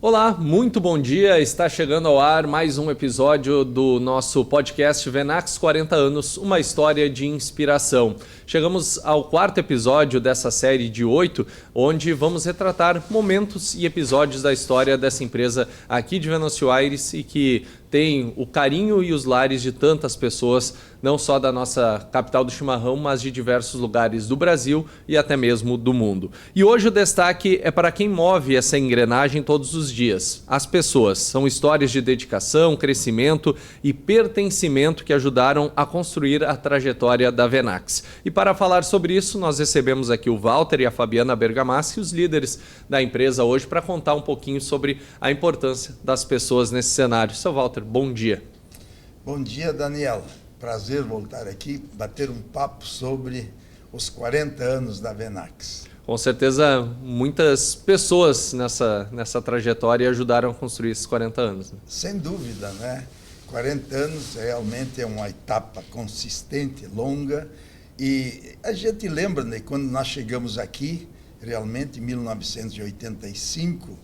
Olá, muito bom dia. Está chegando ao ar mais um episódio do nosso podcast Venax 40 anos, uma história de inspiração. Chegamos ao quarto episódio dessa série de 8, onde vamos retratar momentos e episódios da história dessa empresa aqui de Venâncio Aires e que tem o carinho e os lares de tantas pessoas, não só da nossa capital do chimarrão, mas de diversos lugares do Brasil e até mesmo do mundo. E hoje o destaque é para quem move essa engrenagem todos os dias. As pessoas. São histórias de dedicação, crescimento e pertencimento que ajudaram a construir a trajetória da Venax. E para falar sobre isso, nós recebemos aqui o Walter e a Fabiana Bergamaschi, os líderes da empresa hoje, para contar um pouquinho sobre a importância das pessoas nesse cenário. Seu Walter, bom dia. Bom dia, Daniel. Prazer voltar aqui, bater um papo sobre os 40 anos da Venax. Com certeza, muitas pessoas nessa trajetória ajudaram a construir esses 40 anos. Né? Sem dúvida, né? 40 anos realmente é uma etapa consistente, longa, e a gente lembra, né, quando nós chegamos aqui, realmente em 1985,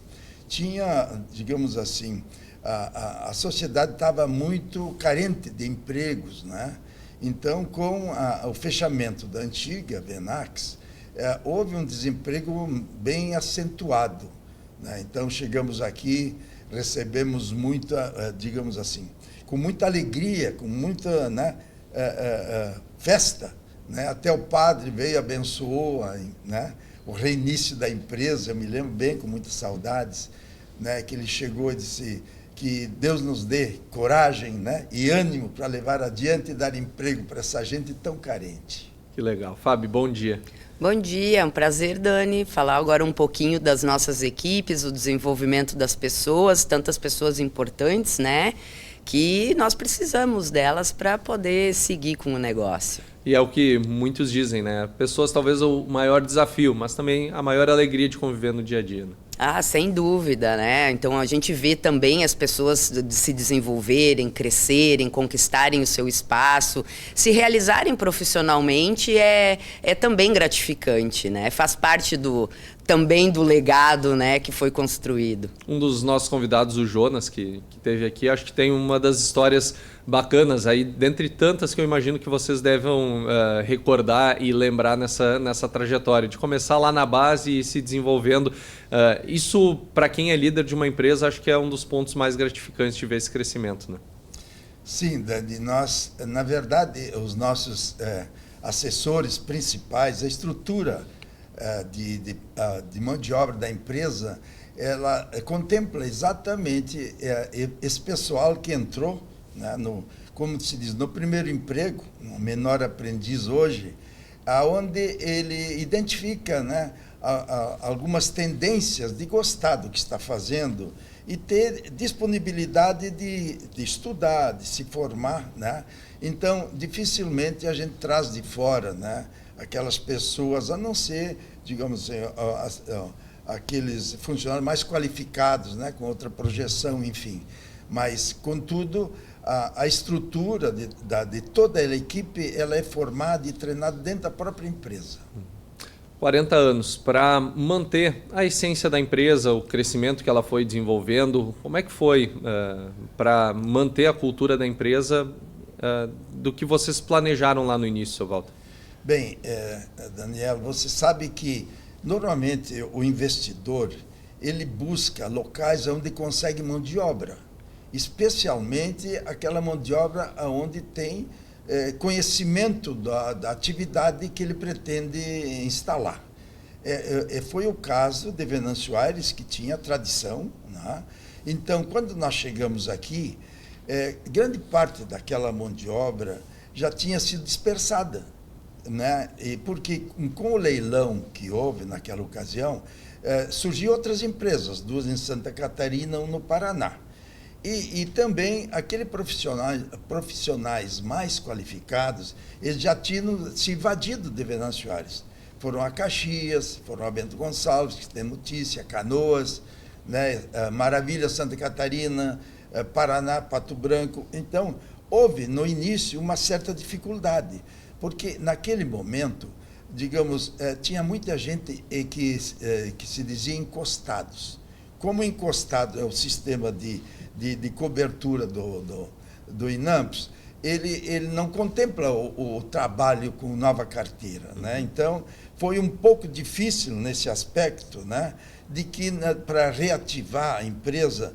tinha, digamos assim, a sociedade estava muito carente de empregos, né? Então, com o fechamento da antiga Venax, houve um desemprego bem acentuado, né? Então, chegamos aqui, recebemos muita, digamos assim, com muita alegria, com muita, né, festa, né? Até o padre veio, abençoou, né, o reinício da empresa. Eu me lembro bem, com muitas saudades, né, que ele chegou e disse que Deus nos dê coragem, né, e ânimo para levar adiante e dar emprego para essa gente tão carente. Que legal. Fábio, bom dia. Bom dia, é um prazer, Dani, falar agora um pouquinho das nossas equipes, o desenvolvimento das pessoas, tantas pessoas importantes, né, que nós precisamos delas para poder seguir com o negócio. E é o que muitos dizem, né? Pessoas talvez o maior desafio, mas também a maior alegria de conviver no dia a dia. Né? Ah, sem dúvida, né? Então a gente vê também as pessoas se desenvolverem, crescerem, conquistarem o seu espaço, se realizarem profissionalmente é também gratificante, né? Faz parte também do legado, né, que foi construído. Um dos nossos convidados, o Jonas, que esteve aqui, acho que tem uma das histórias bacanas aí, dentre tantas que eu imagino que vocês devem recordar e lembrar nessa trajetória, de começar lá na base e se desenvolvendo. Isso, para quem é líder de uma empresa, acho que é um dos pontos mais gratificantes de ver esse crescimento, né? Sim, Dani, nós, na verdade, os nossos assessores principais, a estrutura de mão de obra da empresa, ela contempla exatamente esse pessoal que entrou, né, como se diz, no primeiro emprego, no menor aprendiz hoje, aonde ele identifica, né, algumas tendências de gostar do que está fazendo e ter disponibilidade de estudar, de se formar, né? Então, dificilmente a gente traz de fora, né, aquelas pessoas, a não ser, digamos assim, aqueles funcionários mais qualificados, né, com outra projeção, enfim. Mas, contudo, a estrutura de toda a equipe, ela é formada e treinada dentro da própria empresa. 40 anos, para manter a essência da empresa, o crescimento que ela foi desenvolvendo, como é que foi para manter a cultura da empresa do que vocês planejaram lá no início, seu Walter? Bem, Daniel, você sabe que normalmente o investidor, ele busca locais onde consegue mão de obra, especialmente aquela mão de obra onde tem conhecimento da atividade que ele pretende instalar. Foi o caso de Venâncio Aires, que tinha tradição, né? Então, quando nós chegamos aqui, grande parte daquela mão de obra já tinha sido dispersada, né? E porque com o leilão que houve naquela ocasião, surgiu outras empresas, duas em Santa Catarina, uma no Paraná. E também aqueles profissionais mais qualificados, eles já tinham se invadido de Venâncio Aires. Foram a Caxias, foram a Bento Gonçalves, que tem notícia, Canoas, né, Maravilha, Santa Catarina, Paraná, Pato Branco. Então, houve no início uma certa dificuldade, porque naquele momento, digamos, tinha muita gente que se dizia encostados. como encostado é o sistema de cobertura do INAMPS, ele não contempla o trabalho com nova carteira, né? Então, foi um pouco difícil nesse aspecto, né, de que, para reativar a empresa,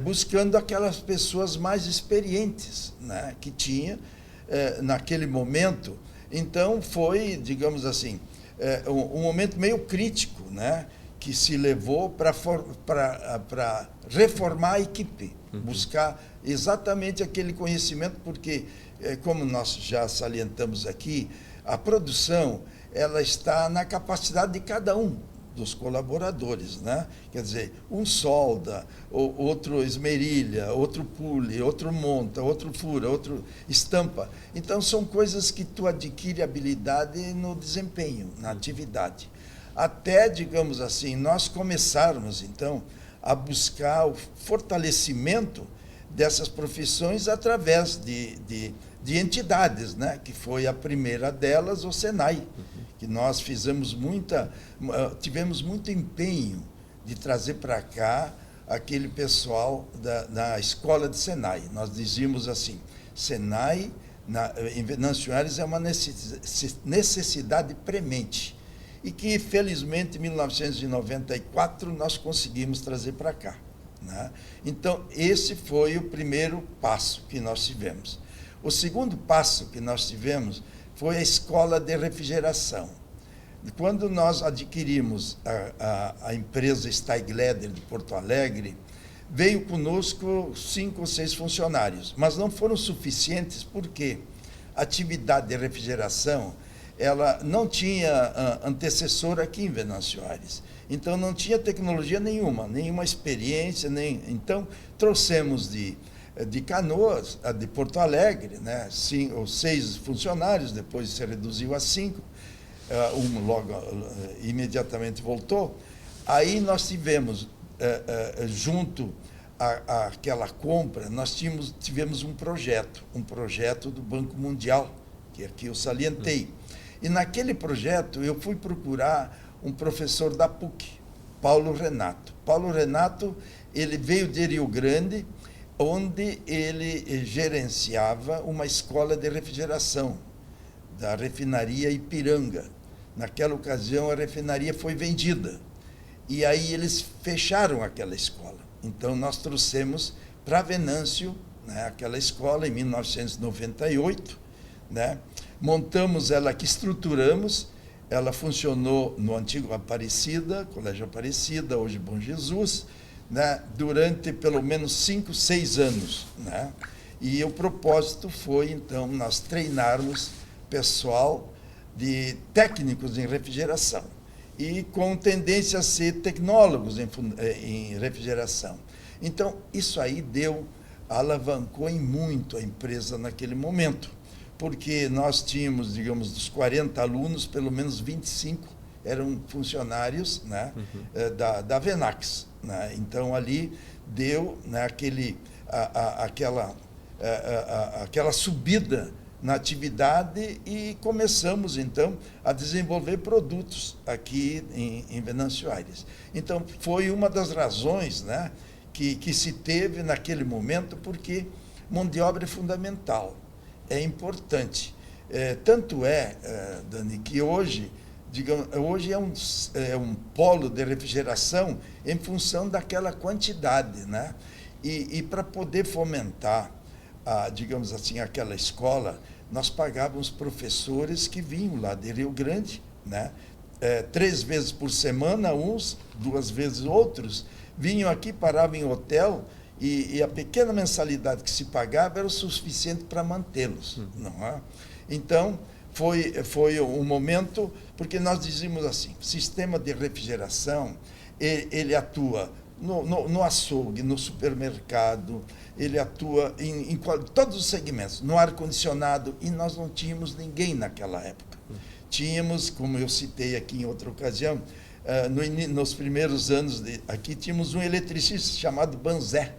buscando aquelas pessoas mais experientes, né, que tinha naquele momento. Então, foi, digamos assim, um momento meio crítico, né, que se levou para reformar a equipe, buscar exatamente aquele conhecimento, porque, como nós já salientamos aqui, a produção ela está na capacidade de cada um dos colaboradores, né? Quer dizer, um solda, outro esmerilha, outro pule, outro monta, outro fura, outro estampa. Então, são coisas que tu adquire habilidade no desempenho, na atividade. Até, digamos assim, nós começarmos, então, a buscar o fortalecimento dessas profissões através de entidades, né? Que foi a primeira delas, o Senai, que nós tivemos muito empenho de trazer para cá aquele pessoal da escola de Senai. Nós dizíamos assim, Senai, em Venâncio Aires, é uma necessidade premente, e que, felizmente, em 1994, nós conseguimos trazer para cá, né? Então, esse foi o primeiro passo que nós tivemos. O segundo passo que nós tivemos foi a escola de refrigeração. Quando nós adquirimos a empresa Steigleder de Porto Alegre, veio conosco 5 ou 6 funcionários, mas não foram suficientes porque a atividade de refrigeração ela não tinha antecessor aqui em Venâncio Aires. Então, não tinha tecnologia nenhuma experiência. Então, trouxemos de Canoas, de Porto Alegre, né, 5 ou 6 funcionários, depois se reduziu a 5, logo imediatamente voltou. Aí nós tivemos, junto àquela compra, nós tivemos um projeto do Banco Mundial, que aqui eu salientei. E naquele projeto eu fui procurar um professor da PUC, Paulo Renato. Paulo Renato, ele veio de Rio Grande, onde ele gerenciava uma escola de refrigeração da refinaria Ipiranga. Naquela ocasião, a refinaria foi vendida. E aí eles fecharam aquela escola. Então, nós trouxemos para Venâncio, né, aquela escola, em 1998, né? Montamos ela aqui, estruturamos. Ela funcionou no antigo Aparecida, Colégio Aparecida, hoje Bom Jesus, né, durante pelo menos 5, 6 anos, né? E o propósito foi, então, nós treinarmos pessoal de técnicos em refrigeração e com tendência a ser tecnólogos em refrigeração. Então, isso aí alavancou em muito a empresa naquele momento, porque nós tínhamos, digamos, dos 40 alunos, pelo menos 25 eram funcionários, né, da Venax, né? Então, ali deu, né, aquela subida na atividade e começamos, então, a desenvolver produtos aqui em Venâncio Aires. Então, foi uma das razões, né, que se teve naquele momento, porque mão de obra é fundamental, é importante. Tanto Dani, que hoje, digamos, hoje é um polo de refrigeração em função daquela quantidade, né? E para poder fomentar, digamos assim, aquela escola, nós pagávamos professores que vinham lá de Rio Grande, né? 3 vezes por semana, uns, 2 vezes outros, vinham aqui, paravam em hotel, e a pequena mensalidade que se pagava era o suficiente para mantê-los, não é? Então, foi um momento, porque nós dizíamos assim, o sistema de refrigeração, ele atua no açougue, no supermercado, ele atua em todos os segmentos, no ar-condicionado, e nós não tínhamos ninguém naquela época. Tínhamos, como eu citei aqui em outra ocasião, nos primeiros anos aqui, tínhamos um eletricista chamado Banzé,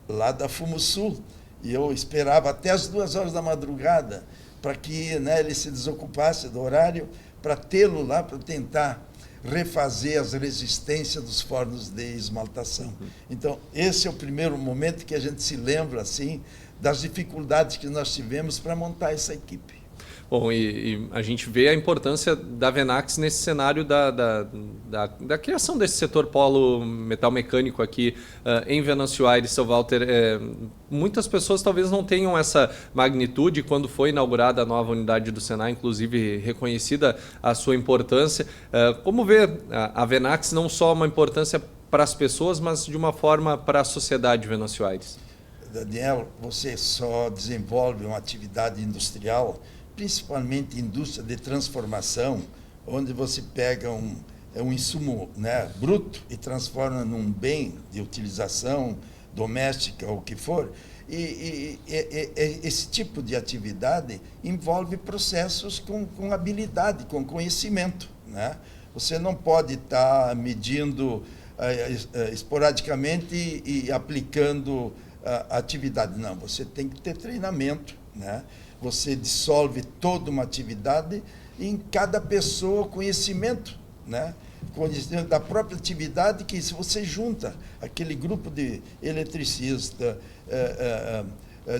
lá da Fumosul, e eu esperava até as 2 horas da madrugada para que, né, ele se desocupasse do horário, para tê-lo lá, para tentar refazer as resistências dos fornos de esmaltação. Então, esse é o primeiro momento que a gente se lembra assim das dificuldades que nós tivemos para montar essa equipe. Bom, e a gente vê a importância da Venax nesse cenário da criação desse setor polo metal mecânico aqui em Venâncio Aires, seu Walter. Muitas pessoas talvez não tenham essa magnitude quando foi inaugurada a nova unidade do Senai, inclusive reconhecida a sua importância. Como vê a Venax não só uma importância para as pessoas, mas de uma forma para a sociedade de Venâncio Aires? Daniel, você só desenvolve uma atividade industrial, principalmente indústria de transformação, onde você pega um insumo, né, bruto e transforma num bem de utilização doméstica ou o que for. E esse tipo de atividade envolve processos com habilidade, com conhecimento, né? Você não pode estar medindo esporadicamente e aplicando a atividade. Não, você tem que ter treinamento, né? Você dissolve toda uma atividade e em cada pessoa conhecimento, né? Conhecimento da própria atividade, que se você junta aquele grupo de eletricista,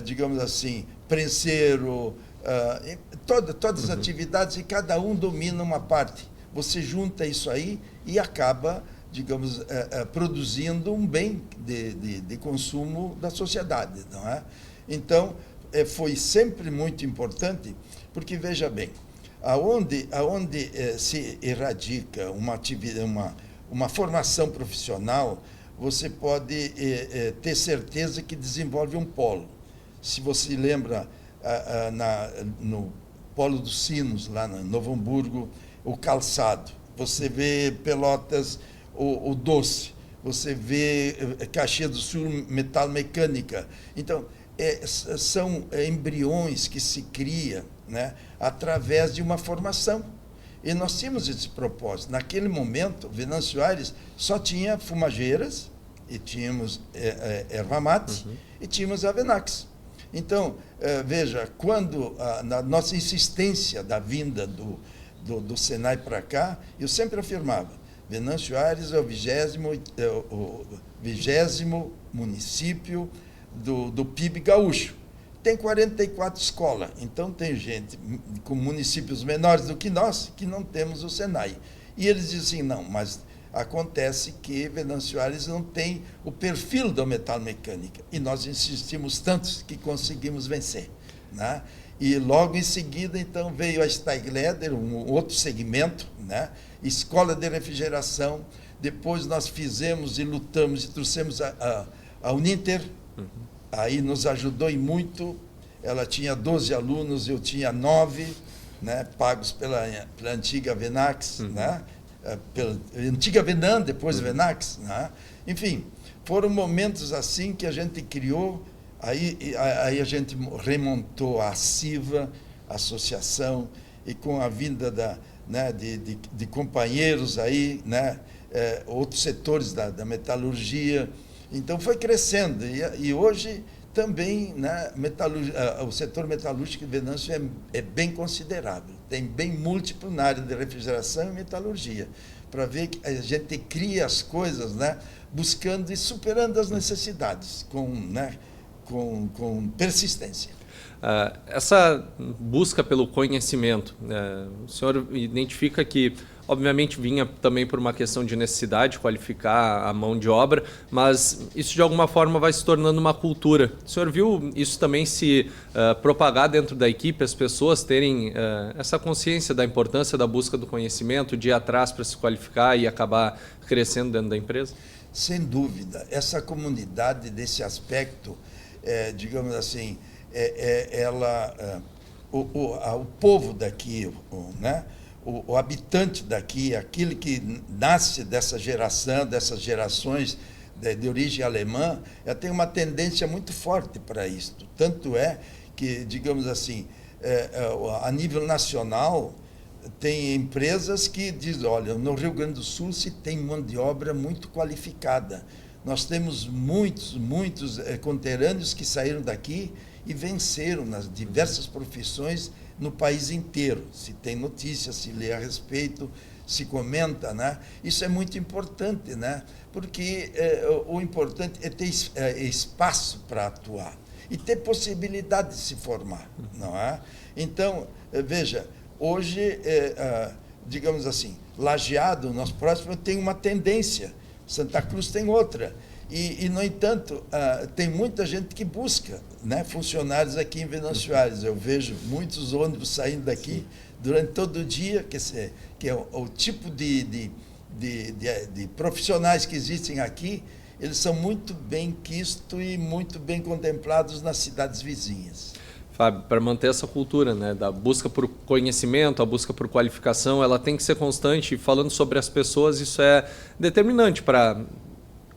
digamos assim, prenseiro, todas as atividades, e cada um domina uma parte. Você junta isso aí e acaba, digamos, produzindo um bem de consumo da sociedade, não é? Então, foi sempre muito importante, porque, veja bem, aonde se erradica uma formação profissional, você pode ter certeza que desenvolve um polo. Se você lembra, no Polo dos Sinos, lá no Novo Hamburgo, o calçado, você vê Pelotas, o doce, você vê Caxias do Sul, metal mecânica. Então, são embriões que se cria, né, através de uma formação. E nós tínhamos esse propósito. Naquele momento, Venâncio Aires só tinha fumageiras, e tínhamos erva mate, e tínhamos a Venax. Então, veja, quando na nossa insistência da vinda do Senai para cá, eu sempre afirmava, Venâncio Aires é o 20º município do PIB gaúcho. Tem 44 escolas, então tem gente com municípios menores do que nós que não temos o Senai. E eles dizem, não, mas acontece que Venâncio Aires não tem o perfil da metalmecânica. E nós insistimos tanto que conseguimos vencer, né? E logo em seguida, então, veio a Steigleder, um outro segmento, né? Escola de refrigeração. Depois nós fizemos e lutamos e trouxemos a Uninter. Aí nos ajudou e muito. Ela tinha 12 alunos, eu tinha 9, né? Pagos pela antiga Venax, né? Pela antiga Venan, depois Venax, né? Enfim, foram momentos assim que a gente criou. Aí a gente remontou a CIVA, a associação, e com a vinda de companheiros aí, né, outros setores da metalurgia. Então foi crescendo. E hoje também, né, o setor metalúrgico de Venâncio é bem considerável. Tem bem múltiplo na área de refrigeração e metalurgia. Para ver que a gente cria as coisas, né, buscando e superando as necessidades, com persistência. Essa busca pelo conhecimento, o senhor identifica que, obviamente, vinha também por uma questão de necessidade, qualificar a mão de obra, mas isso de alguma forma vai se tornando uma cultura. O senhor viu isso também se propagar dentro da equipe, as pessoas terem essa consciência da importância da busca do conhecimento, de ir atrás para se qualificar e acabar crescendo dentro da empresa? Sem dúvida. Essa comunidade, desse aspecto, digamos assim, o povo daqui, né? O habitante daqui, aquele que nasce dessa geração, dessas gerações de origem alemã, tem uma tendência muito forte para isso. Tanto é que, digamos assim, a nível nacional, tem empresas que dizem, olha, no Rio Grande do Sul se tem mão de obra muito qualificada. Nós temos muitos conterrâneos que saíram daqui e venceram nas diversas profissões no país inteiro. Se tem notícia, se lê a respeito, se comenta, né? Isso é muito importante, né? Porque o importante é ter espaço para atuar e ter possibilidade de se formar, não é? Então, veja, hoje, digamos assim, Lajeado, nosso próximo, tem uma tendência, Santa Cruz tem outra. E no entanto, tem muita gente que busca, né, funcionários aqui em Venâncio Aires. Eu vejo muitos ônibus saindo daqui durante todo o dia, que é o tipo de profissionais que existem aqui, eles são muito bem quistos e muito bem contemplados nas cidades vizinhas. Fábio, para manter essa cultura, né, da busca por conhecimento, a busca por qualificação, ela tem que ser constante. E falando sobre as pessoas, isso é determinante para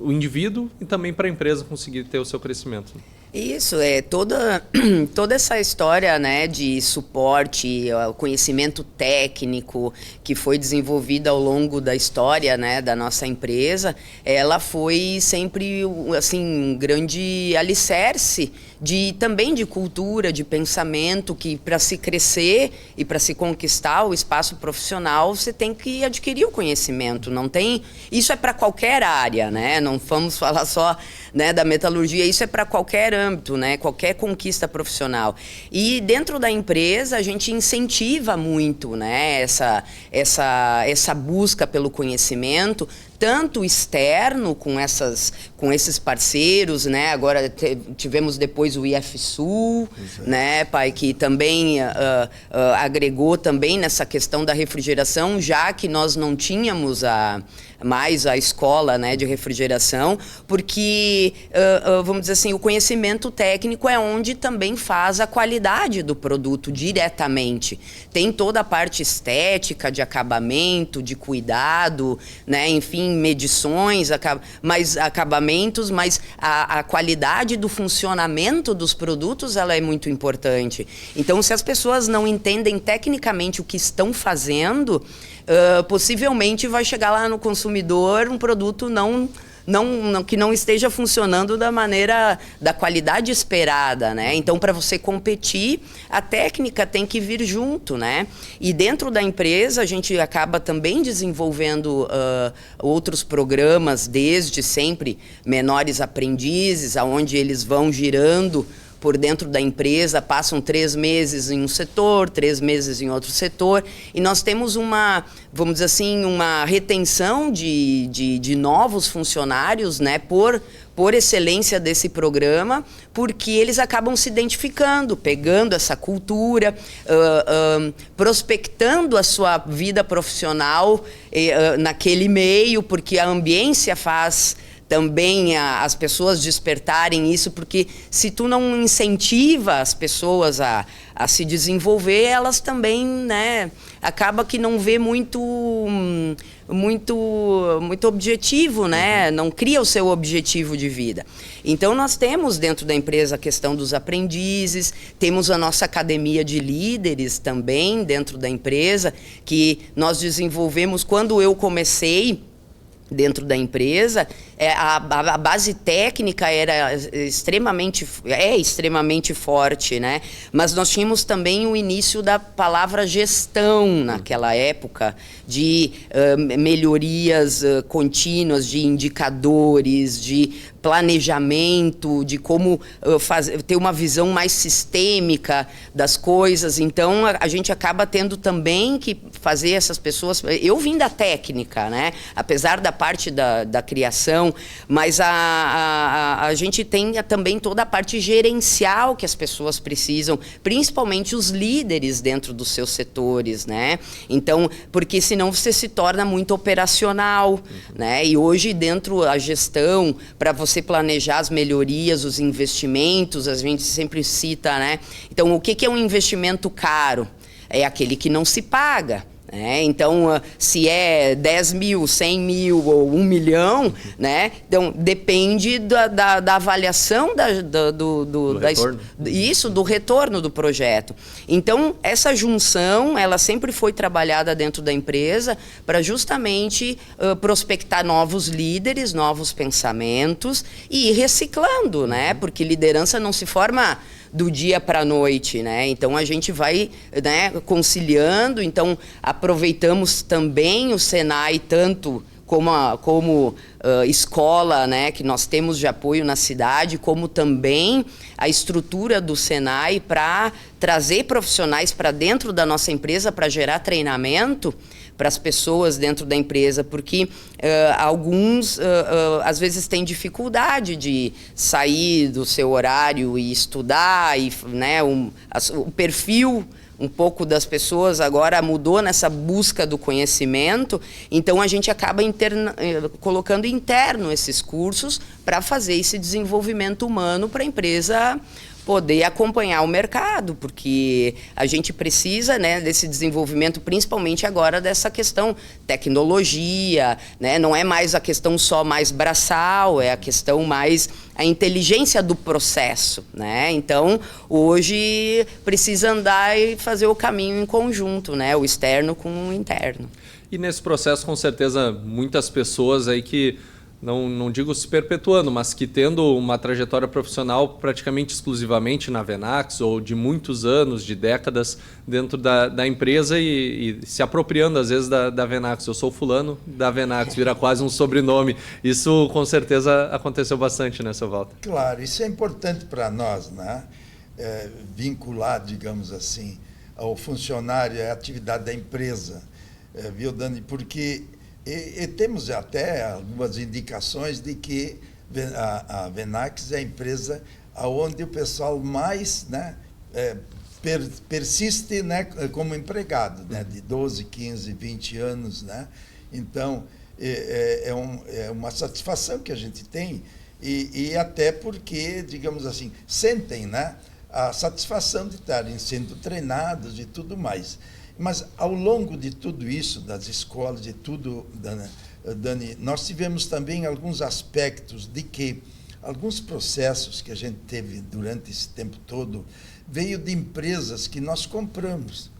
o indivíduo e também para a empresa conseguir ter o seu crescimento. Isso, toda essa história, né, de suporte, o conhecimento técnico que foi desenvolvido ao longo da história, né, da nossa empresa, ela foi sempre, assim, um grande alicerce também de cultura, de pensamento, que para se crescer e para se conquistar o espaço profissional, você tem que adquirir o conhecimento. Não tem, isso é para qualquer área, né? Não vamos falar só, né, da metalurgia, isso é para qualquer âmbito, né? Qualquer conquista profissional. E dentro da empresa a gente incentiva muito, né, essa busca pelo conhecimento, tanto externo com esses parceiros, né? Agora tivemos depois o IFSul, né, pai, que também agregou também nessa questão da refrigeração, já que nós não tínhamos mais a escola, né, de refrigeração, porque, vamos dizer assim, o conhecimento técnico é onde também faz a qualidade do produto diretamente. Tem toda a parte estética, de acabamento, de cuidado, né, enfim, medições, acabamentos, mas a qualidade do funcionamento dos produtos, ela é muito importante. Então, se as pessoas não entendem tecnicamente o que estão fazendo, possivelmente vai chegar lá no consumidor um produto que não esteja funcionando da qualidade esperada, né? Então, para você competir, a técnica tem que vir junto, né? E dentro da empresa, a gente acaba também desenvolvendo outros programas, desde sempre, menores aprendizes, aonde eles vão girando por dentro da empresa, passam 3 meses em um setor, 3 meses em outro setor, e nós temos vamos dizer assim, uma retenção de novos funcionários, né, por excelência desse programa, porque eles acabam se identificando, pegando essa cultura, prospectando a sua vida profissional naquele meio, porque a ambiência faz também as pessoas despertarem isso, porque se tu não incentiva as pessoas a se desenvolver, elas também, né, acaba que não vê muito objetivo, né? Não cria o seu objetivo de vida. Então, nós temos dentro da empresa a questão dos aprendizes, temos a nossa academia de líderes também dentro da empresa, que nós desenvolvemos quando eu comecei dentro da empresa. A base técnica é extremamente forte, né? Mas nós tínhamos também o início da palavra gestão naquela época, de melhorias contínuas, de indicadores, de planejamento, de como ter uma visão mais sistêmica das coisas. Então, a gente acaba tendo também que fazer essas pessoas... Eu vim da técnica, né? Apesar da parte da criação, mas a gente tem também toda a parte gerencial que as pessoas precisam, principalmente os líderes dentro dos seus setores, né? Então, porque senão você se torna muito operacional, né? E hoje, dentro da gestão, para você planejar as melhorias, os investimentos, a gente sempre cita, né? Então, o que é um investimento caro? É aquele que não se paga. Então, se é 10 mil, 100 mil ou 1 milhão, né? Então, depende da avaliação do retorno do projeto. Então, essa junção, ela sempre foi trabalhada dentro da empresa para justamente prospectar novos líderes, novos pensamentos e ir reciclando, né? Porque liderança não se forma do dia para a noite, né? Então a gente vai, né, conciliando, então aproveitamos também o Senai tanto como escola, né, que nós temos de apoio na cidade, como também a estrutura do Senai para trazer profissionais para dentro da nossa empresa para gerar treinamento para as pessoas dentro da empresa, porque alguns às vezes têm dificuldade de sair do seu horário e estudar, e, né, o perfil um pouco das pessoas agora mudou nessa busca do conhecimento, então a gente acaba colocando interno esses cursos para fazer esse desenvolvimento humano para a empresa poder acompanhar o mercado, porque a gente precisa, né, desse desenvolvimento, principalmente agora dessa questão tecnologia, né, não é mais a questão só mais braçal, é a questão mais a inteligência do processo, né? Então, hoje precisa andar e fazer o caminho em conjunto, né, o externo com o interno. E nesse processo, com certeza, muitas pessoas aí que não digo se perpetuando, mas que tendo uma trajetória profissional praticamente exclusivamente na Venax, ou de muitos anos, de décadas dentro da empresa e se apropriando às vezes da Venax. Eu sou fulano da Venax, vira quase um sobrenome. Isso com certeza aconteceu bastante, né, seu Walter? Claro, isso é importante para nós, né? Vincular, digamos assim, ao funcionário a atividade da empresa, viu, Dani? Porque E temos até algumas indicações de que a Venax é a empresa onde o pessoal mais, né, persiste, né, como empregado, né, de 12, 15, 20 anos. Né? Então, é uma satisfação que a gente tem e até porque, digamos assim, sentem, né, a satisfação de estarem sendo treinados e tudo mais. Mas, ao longo de tudo isso, das escolas, de tudo, Dani, nós tivemos também alguns aspectos de que alguns processos que a gente teve durante esse tempo todo veio de empresas que nós compramos,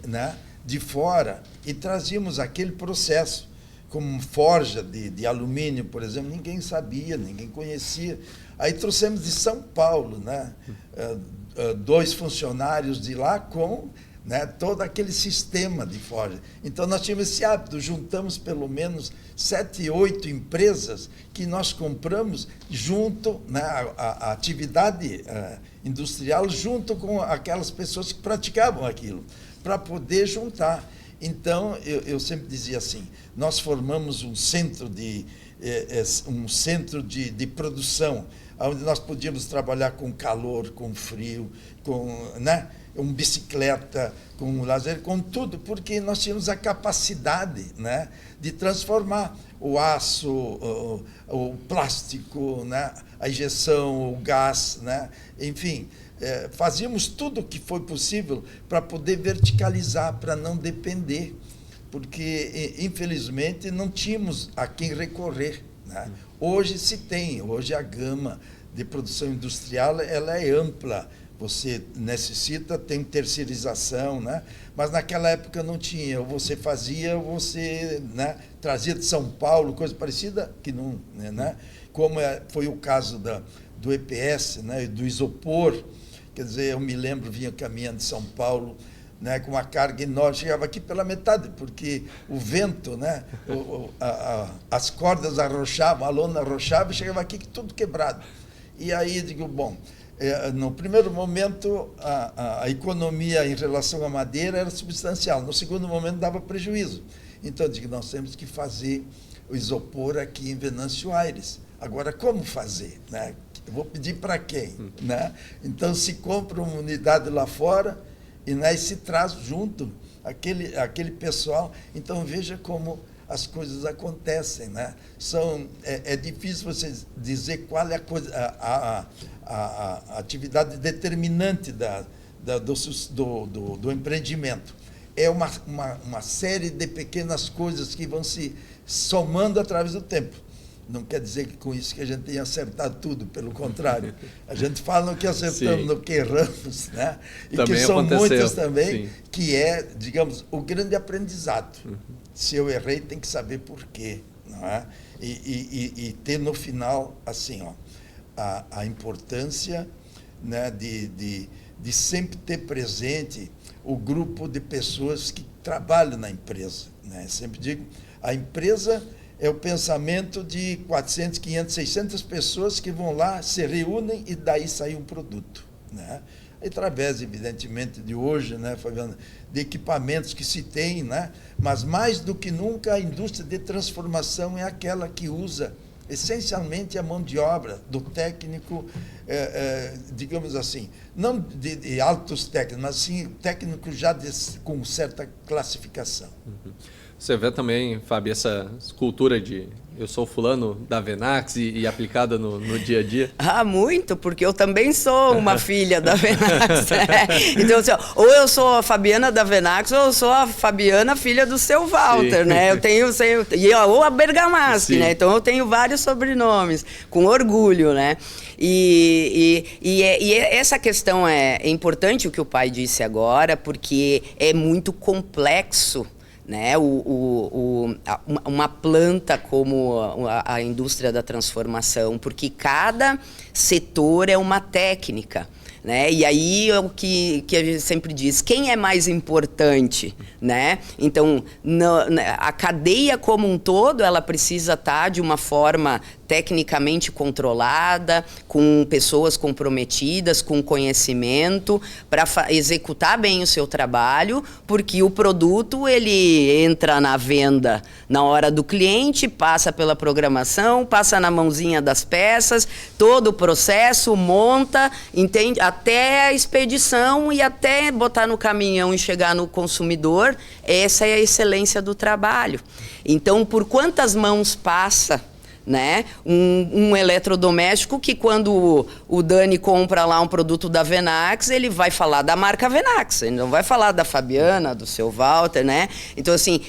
né, de fora, e trazíamos aquele processo, como forja de alumínio, por exemplo, ninguém sabia, ninguém conhecia. Aí trouxemos de São Paulo, né, 2 funcionários de lá com... né, todo aquele sistema de forja. Então, nós tínhamos esse hábito, juntamos pelo menos 7, 8 empresas que nós compramos junto, né, a atividade industrial, junto com aquelas pessoas que praticavam aquilo, para poder juntar. Então, eu sempre dizia assim, nós formamos um centro de produção, onde nós podíamos trabalhar com calor, com frio, né, com bicicleta, com lazer, com tudo, porque nós tínhamos a capacidade, né, de transformar o aço, o plástico, né, a injeção, o gás, né, enfim, fazíamos tudo o que foi possível para poder verticalizar, para não depender, porque, infelizmente, não tínhamos a quem recorrer. Né? Hoje se tem, hoje a gama de produção industrial ela é ampla. Você necessita, tem terceirização, né? Mas naquela época não tinha. Você fazia, você, né, trazia de São Paulo, coisa parecida, que não, né? Como foi o caso do EPS, né, do isopor. Quer dizer, eu me lembro, vinha caminhando de São Paulo, né, com uma carga enorme, chegava aqui pela metade, porque o vento, né, as cordas arrochavam, a lona arrochava e chegava aqui tudo quebrado. E aí, digo, bom... no primeiro momento, a economia em relação à madeira era substancial. No segundo momento, dava prejuízo. Então, eu digo, nós temos que fazer o isopor aqui em Venâncio Aires. Agora, como fazer? Né? Eu vou pedir para quem? Né? Então, se compra uma unidade lá fora e, né, se traz junto aquele pessoal. Então, veja como as coisas acontecem. Né? É difícil você dizer qual é a atividade determinante do empreendimento. É uma série de pequenas coisas que vão se somando através do tempo. Não quer dizer que com isso que a gente tenha acertado tudo, pelo contrário. A gente fala no que acertamos, no que erramos, né? E também que são muitos também, sim, que é, digamos, o grande aprendizado. Se eu errei, tem que saber por quê, não é? E ter no final, assim, ó, a importância né, de sempre ter presente o grupo de pessoas que trabalham na empresa, né? Sempre digo, a empresa é o pensamento de 400, 500, 600 pessoas que vão lá, se reúnem e daí sai um produto, né? Através, evidentemente, de hoje, né, Fabiana, de equipamentos que se tem, né? Mas mais do que nunca a indústria de transformação é aquela que usa essencialmente a mão de obra do técnico, digamos assim, não de altos técnicos, mas sim técnico já com certa classificação. Uhum. Você vê também, Fábio, essa cultura de eu sou fulano da Venax e aplicada no dia a dia? Ah, muito, porque eu também sou uma filha da Venax. Né? Então, assim, ou eu sou a Fabiana da Venax, ou eu sou a Fabiana, filha do seu Walter, Sim. né? Eu tenho, ou a Bergamaschi, né? Então eu tenho vários sobrenomes, com orgulho, né? E essa questão é importante o que o pai disse agora, porque é muito complexo, né? Uma planta como a indústria da transformação, porque cada setor é uma técnica, né? E aí é o que a gente sempre diz, quem é mais importante, né? Então, a cadeia como um todo, ela precisa estar de uma forma tecnicamente controlada, com pessoas comprometidas, com conhecimento, para executar bem o seu trabalho, porque o produto ele entra na venda na hora do cliente, passa pela programação, passa na mãozinha das peças, todo o processo, monta, entende? Até a expedição e até botar no caminhão e chegar no consumidor, essa é a excelência do trabalho. Então, por quantas mãos passa, né? Um eletrodoméstico que quando o Dani compra lá um produto da Venax, ele vai falar da marca Venax, ele não vai falar da Fabiana, do seu Walter, né? Então, assim,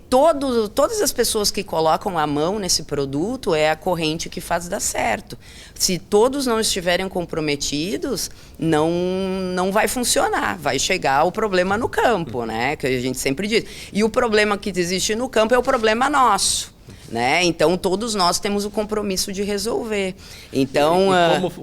todas as pessoas que colocam a mão nesse produto é a corrente que faz dar certo. Se todos não estiverem comprometidos, não vai funcionar, vai chegar o problema no campo, né? Que a gente sempre diz. E o problema que existe no campo é o problema nosso. Né? Então, todos nós temos o compromisso de resolver. Então,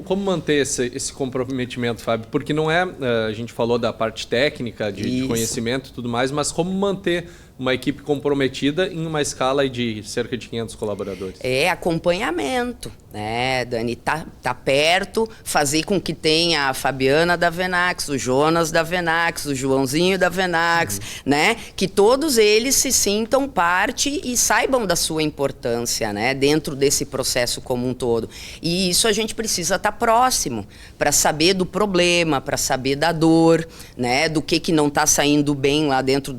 como manter esse comprometimento, Fábio? Porque não é, a gente falou da parte técnica, de conhecimento e tudo mais, mas como manter uma equipe comprometida em uma escala de cerca de 500 colaboradores? É acompanhamento, né, Dani? Tá perto, fazer com que tenha a Fabiana da Venax, o Jonas da Venax, o Joãozinho da Venax, né? Que todos eles se sintam parte e saibam da sua importância, né? Dentro desse processo como um todo. E isso a gente precisa estar próximo para saber do problema, para saber da dor, né? Do que não está saindo bem lá dentro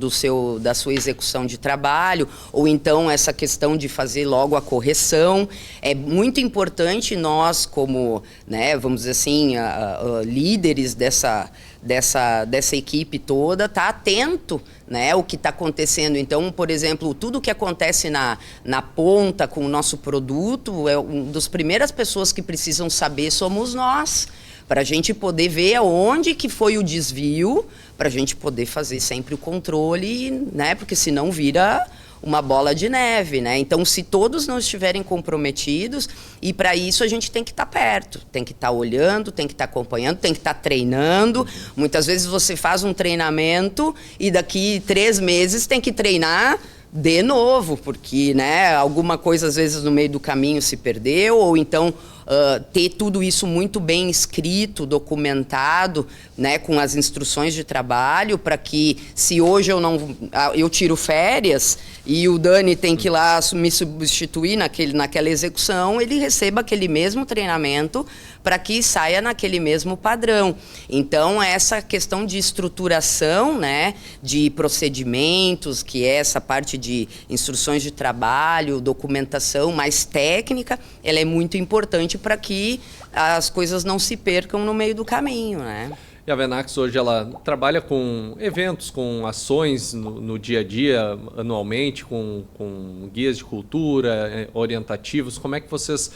da sua execução de trabalho, ou então essa questão de fazer logo a correção. É muito importante nós, como, né, vamos dizer assim, líderes dessa equipe toda, estar atento, né, o que está acontecendo. Então, por exemplo, tudo que acontece na ponta com o nosso produto, uma das primeiras pessoas que precisam saber somos nós, para a gente poder ver aonde que foi o desvio, para a gente poder fazer sempre o controle, né? Porque senão vira uma bola de neve, né? Então, se todos não estiverem comprometidos, e para isso a gente tem que estar perto, tem que estar olhando, tem que estar acompanhando, tem que estar treinando. Muitas vezes você faz um treinamento e daqui 3 meses tem que treinar de novo, porque, né, alguma coisa às vezes no meio do caminho se perdeu, ou então ter tudo isso muito bem escrito, documentado, né, com as instruções de trabalho, para que se hoje eu tiro férias e o Dani tem que ir lá me substituir naquela execução, ele receba aquele mesmo treinamento para que saia naquele mesmo padrão. Então, essa questão de estruturação, né, de procedimentos, que é essa parte de instruções de trabalho, documentação mais técnica, ela é muito importante para que as coisas não se percam no meio do caminho, né? E a Venax hoje ela trabalha com eventos, com ações no dia a dia, anualmente, com guias de cultura, orientativos. Como é que vocês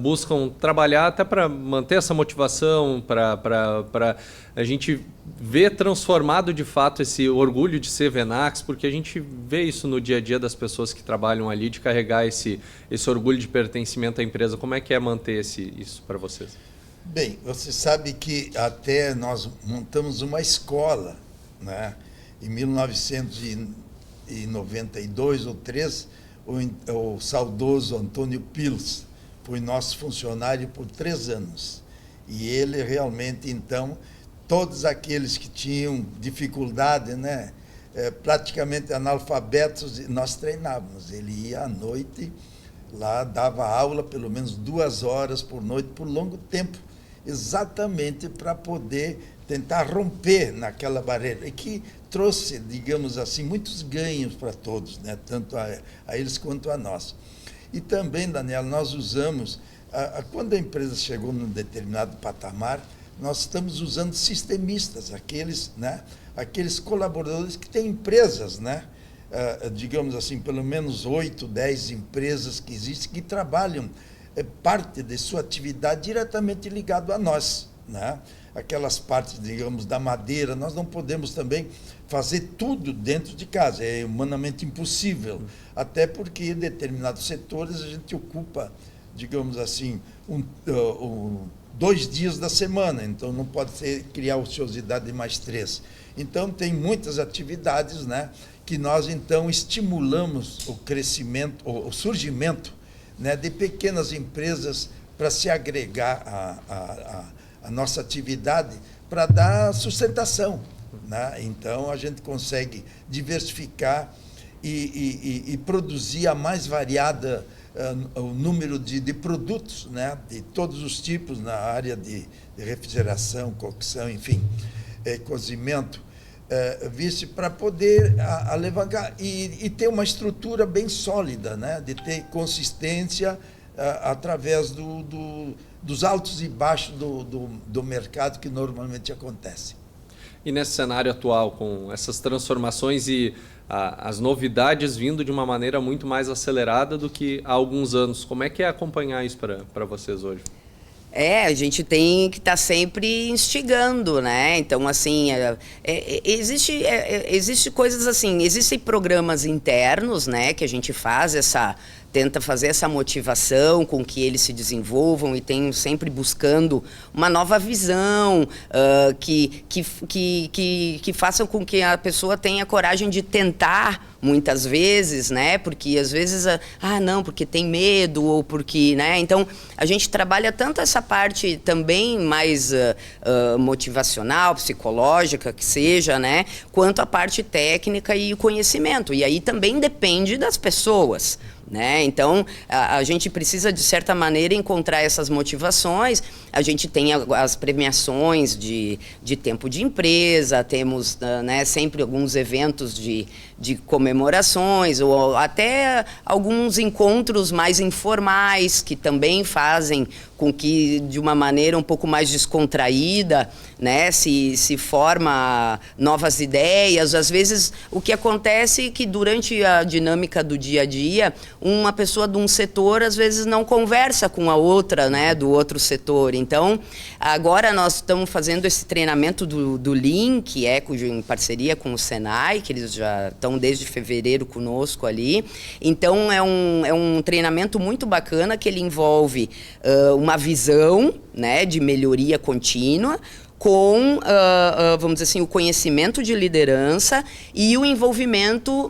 buscam trabalhar até para manter essa motivação, para a gente ver transformado de fato esse orgulho de ser Venax, porque a gente vê isso no dia a dia das pessoas que trabalham ali, de carregar esse orgulho de pertencimento à empresa. Como é que é manter isso para vocês? Bem, você sabe que até nós montamos uma escola, né? Em 1992 ou 3, o saudoso Antônio Pils foi nosso funcionário por 3 anos. E ele realmente, então, todos aqueles que tinham dificuldade, né? Praticamente analfabetos, nós treinávamos. Ele ia à noite, lá dava aula pelo menos 2 horas por noite, por longo tempo, exatamente para poder tentar romper naquela barreira, e que trouxe, digamos assim, muitos ganhos para todos, né? Tanto a eles quanto a nós. E também, Daniel, nós usamos, quando a empresa chegou num determinado patamar, nós estamos usando sistemistas, aqueles, né? Aqueles colaboradores que têm empresas, né? Digamos assim, pelo menos 8, 10 empresas que existem, que trabalham parte de sua atividade diretamente ligado a nós, né? Aquelas partes, digamos, da madeira, nós não podemos também fazer tudo dentro de casa, é humanamente impossível, até porque em determinados setores a gente ocupa, digamos assim, 2 dias da semana, então não pode criar ociosidade de mais 3. Então tem muitas atividades, né, que nós então estimulamos o crescimento, o surgimento, né, de pequenas empresas para se agregar à nossa atividade, para dar sustentação, né? Então a gente consegue diversificar e produzir a mais variada o número de produtos, né, de todos os tipos na área de refrigeração, cocção, enfim, cozimento, vice para poder alavancar e ter uma estrutura bem sólida, né, de ter consistência através dos altos e baixos do mercado que normalmente acontece. E nesse cenário atual, com essas transformações e as novidades vindo de uma maneira muito mais acelerada do que há alguns anos, como é que é acompanhar isso para vocês hoje? A gente tem que estar sempre instigando, né? Então, assim, existe coisas assim, existem programas internos, né, que a gente tenta fazer essa motivação com que eles se desenvolvam e tenham sempre buscando uma nova visão, que façam com que a pessoa tenha coragem de tentar muitas vezes, né? Porque às vezes, não, porque tem medo ou porque, né? Então, a gente trabalha tanto essa parte também mais motivacional, psicológica, que seja, né? Quanto a parte técnica e o conhecimento. E aí também depende das pessoas, né? Então, a gente precisa, de certa maneira, encontrar essas motivações. A gente tem as premiações de tempo de empresa, temos, né, sempre alguns eventos de comemorações, ou até alguns encontros mais informais, que também fazem com que, de uma maneira um pouco mais descontraída, né, se forma novas ideias. Às vezes, o que acontece é que, durante a dinâmica do dia a dia, uma pessoa de um setor, às vezes, não conversa com a outra, né, do outro setor. Então, agora nós estamos fazendo esse treinamento do Link, em parceria com o Senai, que eles já estão desde fevereiro conosco ali. Então, é um treinamento muito bacana, que ele envolve uma visão, né, de melhoria contínua, com, vamos dizer assim, o conhecimento de liderança e o envolvimento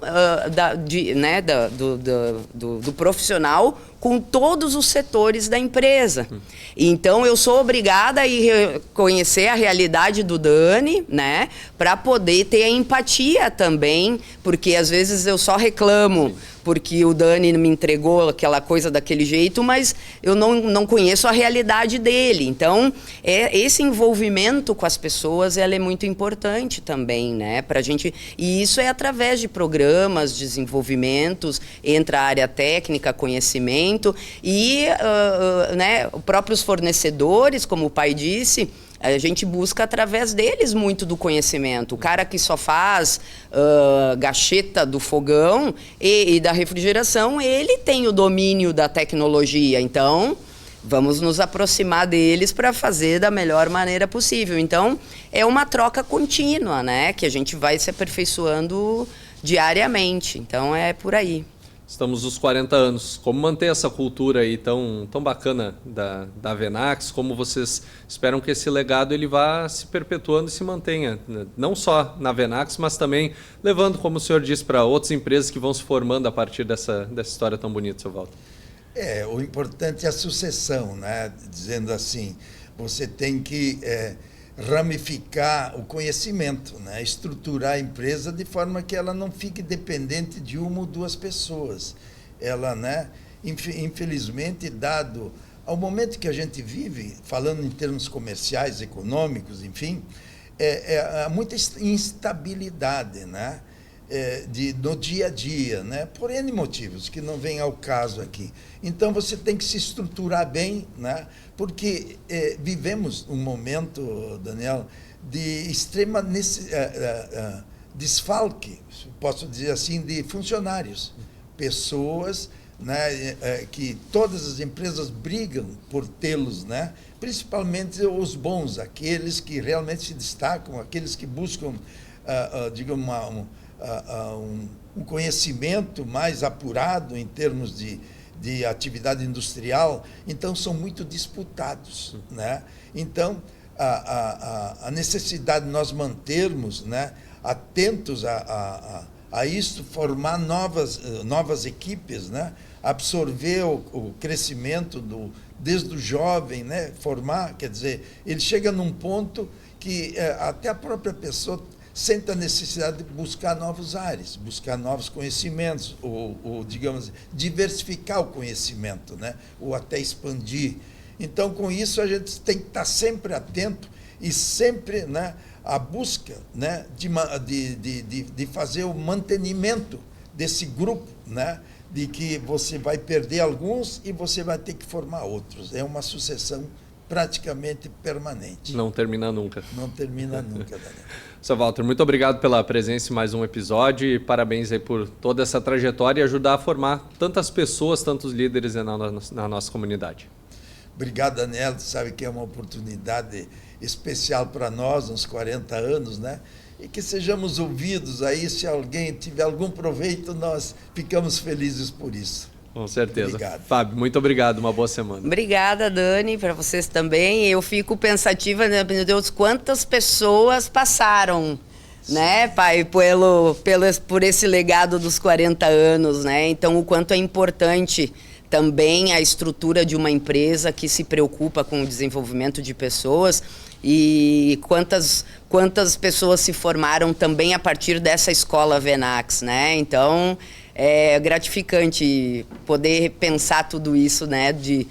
do profissional com todos os setores da empresa. Então, eu sou obrigada a ir conhecer a realidade do Dani, né, para poder ter a empatia também, porque às vezes eu só reclamo porque o Dani me entregou aquela coisa daquele jeito, mas eu não conheço a realidade dele. Então, esse envolvimento com as pessoas, ela é muito importante também, né, pra gente. E isso é através de programas, desenvolvimentos, entre a área técnica, conhecimento e né, os próprios fornecedores, como o pai disse. A gente busca através deles muito do conhecimento. O cara que só faz gacheta do fogão e da refrigeração, ele tem o domínio da tecnologia. Então, vamos nos aproximar deles para fazer da melhor maneira possível. Então, é uma troca contínua, né? Que a gente vai se aperfeiçoando diariamente. Então, é por aí. Estamos nos 40 anos. Como manter essa cultura aí tão bacana da Venax? Como vocês esperam que esse legado ele vá se perpetuando e se mantenha? Não só na Venax, mas também levando, como o senhor disse, para outras empresas que vão se formando a partir dessa história tão bonita, seu Walter. O importante é a sucessão, né? Dizendo assim, você tem que ramificar o conhecimento, né? Estruturar a empresa de forma que ela não fique dependente de uma ou duas pessoas. Ela, né? Infelizmente, dado ao momento que a gente vive, falando em termos comerciais, econômicos, enfim, há muita instabilidade, né? No dia a dia, né? Por N motivos que não vem ao caso aqui. Então você tem que se estruturar bem, né? Porque vivemos um momento, Daniel, de extrema desfalque, posso dizer assim, de funcionários, pessoas, né, que todas as empresas brigam por tê-los, né? Principalmente os bons, aqueles que realmente se destacam, aqueles que buscam, digamos, um conhecimento mais apurado em termos de atividade industrial, então são muito disputados, né? Então, a necessidade de nós mantermos, né, atentos a isso, formar novas equipes, né? Absorver o crescimento desde o jovem, né? Formar, quer dizer, ele chega num ponto que até a própria pessoa sente a necessidade de buscar novos ares, buscar novos conhecimentos, ou digamos, diversificar o conhecimento, né? Ou até expandir. Então, com isso, a gente tem que estar sempre atento e sempre, né, a busca, né, de fazer o mantenimento desse grupo, né, de que você vai perder alguns e você vai ter que formar outros. É uma sucessão praticamente permanente. Não termina nunca. Não termina nunca, Daniel. Seu Walter, muito obrigado pela presença em mais um episódio e parabéns aí por toda essa trajetória e ajudar a formar tantas pessoas, tantos líderes na nossa comunidade. Obrigado, Daniel. Sabe que é uma oportunidade especial para nós, uns 40 anos, né? E que sejamos ouvidos aí, se alguém tiver algum proveito, nós ficamos felizes por isso. Com certeza. Obrigado. Fábio, muito obrigado. Uma boa semana. Obrigada, Dani, para vocês também. Eu fico pensativa, né, meu Deus, quantas pessoas passaram, né, pai, por esse legado dos 40 anos, né? Então, o quanto é importante também a estrutura de uma empresa que se preocupa com o desenvolvimento de pessoas e quantas pessoas se formaram também a partir dessa escola Venax, né? Então, é gratificante poder pensar tudo isso, né? De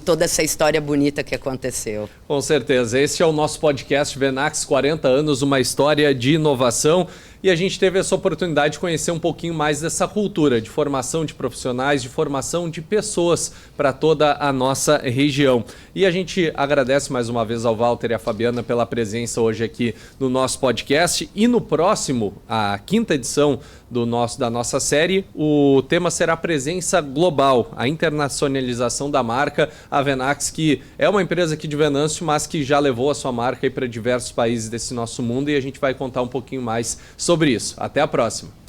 toda essa história bonita que aconteceu. Com certeza. Esse é o nosso podcast Venax 40 anos, uma história de inovação. E a gente teve essa oportunidade de conhecer um pouquinho mais dessa cultura de formação de profissionais, de formação de pessoas para toda a nossa região. E a gente agradece mais uma vez ao Walter e à Fabiana pela presença hoje aqui no nosso podcast. E no próximo, a 5ª edição da nossa série, o tema será presença global, a internacionalização da marca, a Venax, que é uma empresa aqui de Venâncio, mas que já levou a sua marca para diversos países desse nosso mundo, e a gente vai contar um pouquinho mais sobre isso. Até a próxima!